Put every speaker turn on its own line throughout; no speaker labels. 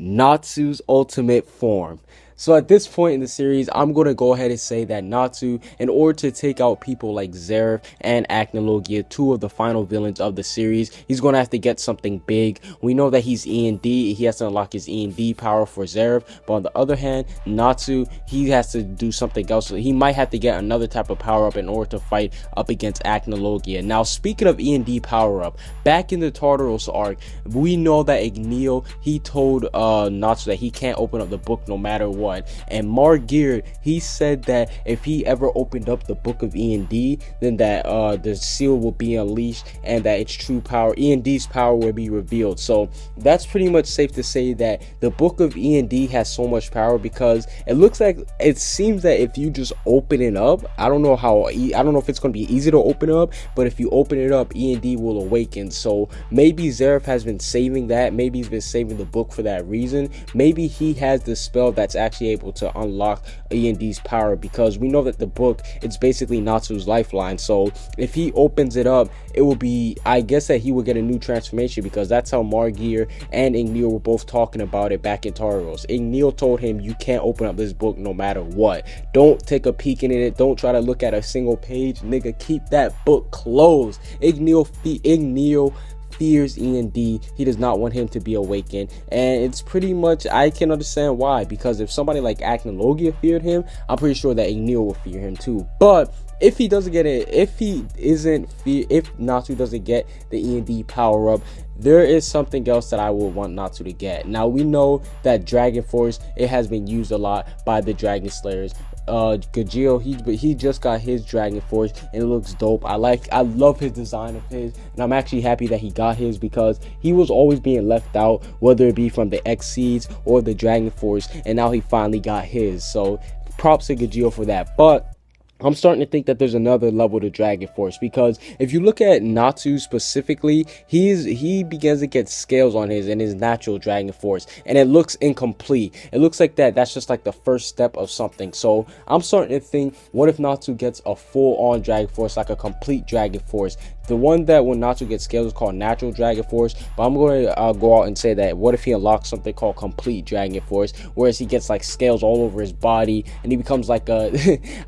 Natsu's ultimate form. So at this point in the series, I'm going to go ahead and say that Natsu, in order to take out people like Zeref and Acnologia, two of the final villains of the series, he's going to have to get something big. We know that he's E&D. He has to unlock his E&D power for Zeref. But on the other hand, Natsu, he has to do something else. So he might have to get another type of power up in order to fight up against Acnologia. Now, speaking of E&D power up, back in the Tartaros arc, we know that Igneo, he told Natsu that he can't open up the book no matter what. And Margear, he said that if he ever opened up the book of E&D, then that the seal will be unleashed and that its true power, E&D's power, will be revealed. So that's pretty much safe to say that the book of E&D has so much power, because it seems that if you just open it up, I don't know if it's going to be easy to open up, but if you open it up, E&D will awaken. So maybe Zeref has been saving that. Maybe he's been saving the book for that reason. Maybe he has the spell that's actually able to unlock E&D's power, because we know that the book, it's basically Natsu's lifeline. So if he opens it up, it will be, I guess that he will get a new transformation, because that's how Margear and Igneo were both talking about it back in Tartaros. Igneo told him, you can't open up this book no matter what. Don't take a peek in it. Don't try to look at a single page. Nigga, keep that book closed. Igneo fears E&D. He does not want him to be awakened, and it's pretty much, I can understand why, because if somebody like Acnologia feared him, I'm pretty sure that Igneo will fear him too. But if he doesn't get it, if Natsu doesn't get the E&D power up, there is something else that I would want Natsu to get. Now, we know that Dragon Force, it has been used a lot by the Dragon Slayers. Gajeel, he just got his Dragon Force and it looks dope. I love his design of his, and I'm actually happy that he got his, because he was always being left out, whether it be from the X Seeds or the Dragon Force, and now he finally got his. So props to Gajeel for that. But I'm starting to think that there's another level to Dragon Force, because if you look at Natsu specifically, he begins to get scales on his natural Dragon Force, and it looks incomplete. It looks like that's just like the first step of something. So I'm starting to think, what if Natsu gets a full-on Dragon Force, like a complete Dragon Force? The one that when Natsu gets scales is called Natural Dragon Force, but I'm going to go out and say that what if he unlocks something called Complete Dragon Force, whereas he gets like scales all over his body, and he becomes like a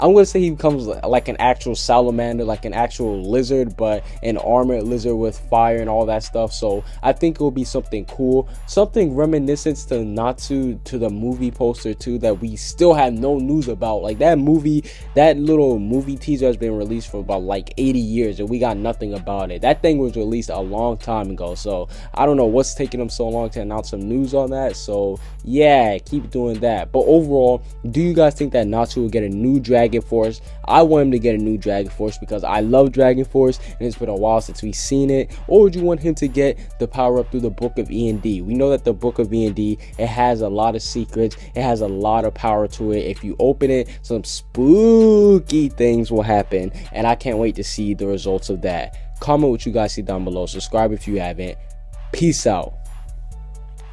I'm going to say he becomes like an actual salamander, like an actual lizard, but an armored lizard with fire and all that stuff. So I think it will be something cool, something reminiscent to Natsu, to the movie poster too, that we still have no news about. Like that little movie teaser has been released for about like 80 years and we got nothing about it. That thing was released a long time ago, so I don't know what's taking them so long to announce some news on that. So yeah, keep doing that. But overall, do you guys think that Natsu will get a new Dragon Force? I want him to get a new Dragon Force because I love Dragon Force and it's been a while since we've seen it. Or would you want him to get the power up through the book of E&D? We know that the book of E&D, it has a lot of secrets, it has a lot of power to it. If you open it, some spooky things will happen, and I can't wait to see the results of that. Comment what you guys see down below. Subscribe if you haven't. Peace out.